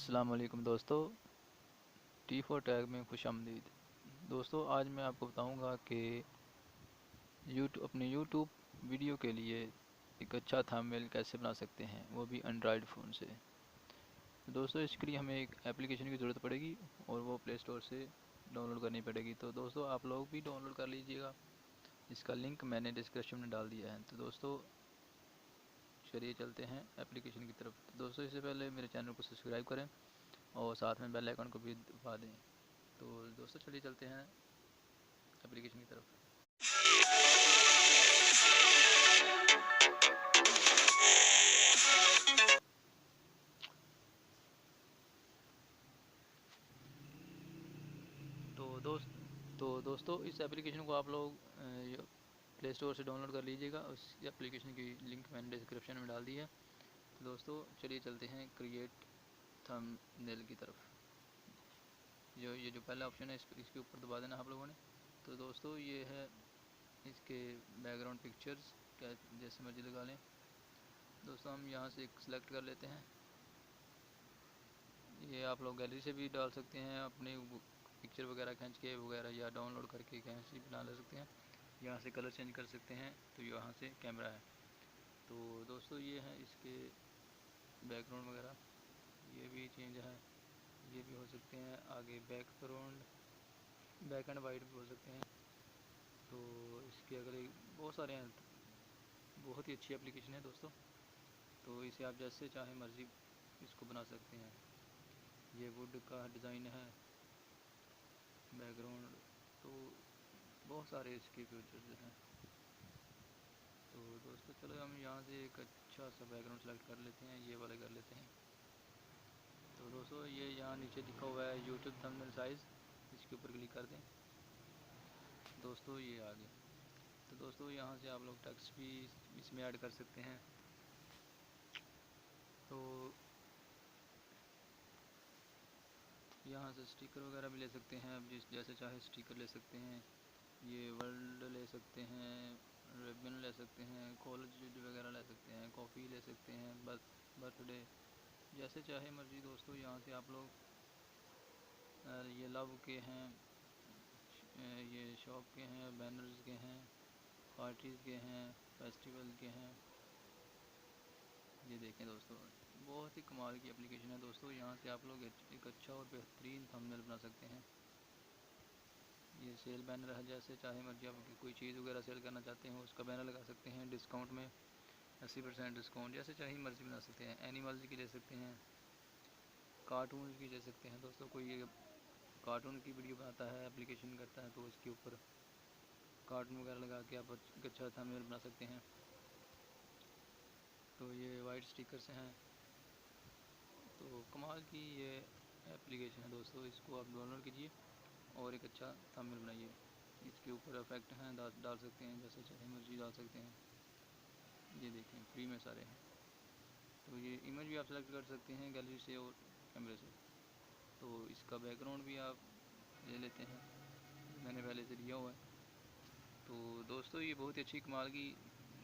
अस्सलाम वालेकुम दोस्तों, टी फॉर टैग में खुशामदीद। दोस्तों, आज मैं आपको बताऊंगा कि अपने यूट्यूब वीडियो के लिए एक अच्छा थंबनेल कैसे बना सकते हैं, वो भी एंड्रॉयड फ़ोन से। तो दोस्तों, इसके लिए हमें एक एप्लीकेशन की ज़रूरत पड़ेगी और वो प्ले स्टोर से डाउनलोड करनी पड़ेगी। तो दोस्तों, आप लोग भी डाउनलोड कर लीजिएगा, इसका लिंक मैंने डिस्क्रिप्शन में डाल दिया है। तो दोस्तों, चलिए चलते हैं एप्लीकेशन की तरफ। तो दोस्तों, इससे पहले मेरे चैनल को सब्सक्राइब करें और साथ में बेल आइकन को भी दबा दें। तो दोस्तों, चलिए चलते हैं एप्लीकेशन की तरफ। तो दोस्तों, इस एप्लीकेशन को आप लोग प्ले स्टोर से डाउनलोड कर लीजिएगा। उस एप्लीकेशन की लिंक मैंने डिस्क्रिप्शन में डाल दी है। तो दोस्तों, चलिए चलते हैं क्रिएट थंबनेल की तरफ। ये जो पहला ऑप्शन है, इसके ऊपर दबा देना आप लोगों ने। तो दोस्तों, ये है इसके बैकग्राउंड पिक्चर्स, क्या जैसे मर्जी लगा लें। दोस्तों, हम यहाँ से एक सिलेक्ट कर लेते हैं। ये आप लोग गैलरी से भी डाल सकते हैं, अपने पिक्चर वगैरह खींच के वगैरह, या डाउनलोड करके कहीं से बना ले सकते हैं। यहाँ से कलर चेंज कर सकते हैं। तो यहाँ से कैमरा है। तो दोस्तों, ये है इसके बैकग्राउंड वगैरह, ये भी चेंज है, ये भी हो सकते हैं। आगे बैक एंड वाइट भी हो सकते हैं। तो इसके अगले बहुत सारे हैं, बहुत ही अच्छी एप्लीकेशन है दोस्तों। तो इसे आप जैसे चाहे मर्ज़ी इसको बना सकते हैं। ये वुड का डिज़ाइन है बैकग्राउंड। तो बहुत सारे इसके फीचर्स हैं। तो दोस्तों, चलो हम यहाँ से एक अच्छा सा बैकग्राउंड सेलेक्ट कर लेते हैं, ये वाले कर लेते हैं। तो दोस्तों, ये यहाँ नीचे लिखा हुआ है यूट्यूब थंबनेल साइज़, इसके ऊपर क्लिक कर दें। दोस्तों, ये आ गया। तो दोस्तों, यहाँ से आप लोग टेक्स्ट भी इसमें ऐड कर सकते हैं। तो यहाँ से स्टिकर वगैरह भी ले सकते हैं, अब जैसे चाहे स्टिकर ले सकते हैं। ये वर्ल्ड ले सकते हैं, रिबन ले सकते हैं, कॉलेज वगैरह ले सकते हैं, कॉफ़ी ले सकते हैं, बर्थडे, जैसे चाहे मर्जी। दोस्तों, यहाँ से आप लोग ये लव के हैं, ये शॉप के हैं, बैनर्स के हैं, पार्टीज़ के हैं, फेस्टिवल के हैं। ये देखें दोस्तों, बहुत ही कमाल की एप्लीकेशन है दोस्तों। यहाँ से आप लोग एक अच्छा और बेहतरीन थंबनेल बना सकते हैं। ये सेल बैनर है, जैसे चाहे मर्जी आप कोई चीज़ वगैरह सेल करना चाहते हैं, उसका बैनर लगा सकते हैं। डिस्काउंट में 80% डिस्काउंट, जैसे चाहे मर्जी बना सकते हैं। एनिमल्स की ले सकते हैं, कार्टून की ले सकते हैं। दोस्तों, कोई ये कार्टून की वीडियो बनाता है, एप्लीकेशन करता है, तो इसके ऊपर कार्टून वगैरह लगा के आप एक अच्छा थंबनेल बना सकते हैं। तो ये वाइट स्टिकर्स हैं। तो कमाल की ये एप्लीकेशन है दोस्तों, इसको आप डाउनलोड कीजिए और एक अच्छा थंबनेल बनाइए। इसके ऊपर इफेक्ट हैं, डाल सकते हैं, जैसे चाहे मर्जी डाल सकते हैं। ये देखें, फ्री में सारे हैं। तो ये इमेज भी आप सेलेक्ट कर सकते हैं गैलरी से और कैमरे से। तो इसका बैकग्राउंड भी आप ले लेते हैं, मैंने पहले से लिया हुआ है। तो दोस्तों, ये बहुत ही अच्छी कमाल की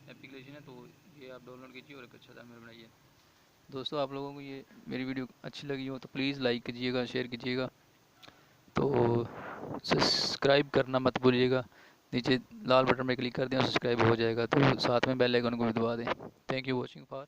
एप्लीकेशन है। तो ये आप डाउनलोड कीजिए और एक अच्छा थंबनेल बनाइए। दोस्तों, आप लोगों को ये मेरी वीडियो अच्छी लगी हो तो प्लीज़ लाइक कीजिएगा, शेयर कीजिएगा। तो सब्सक्राइब करना मत भूलिएगा। नीचे लाल बटन पर क्लिक कर दें और सब्सक्राइब हो जाएगा। तो साथ में बेल आइकन को भी दबा दें। Thank you watching for.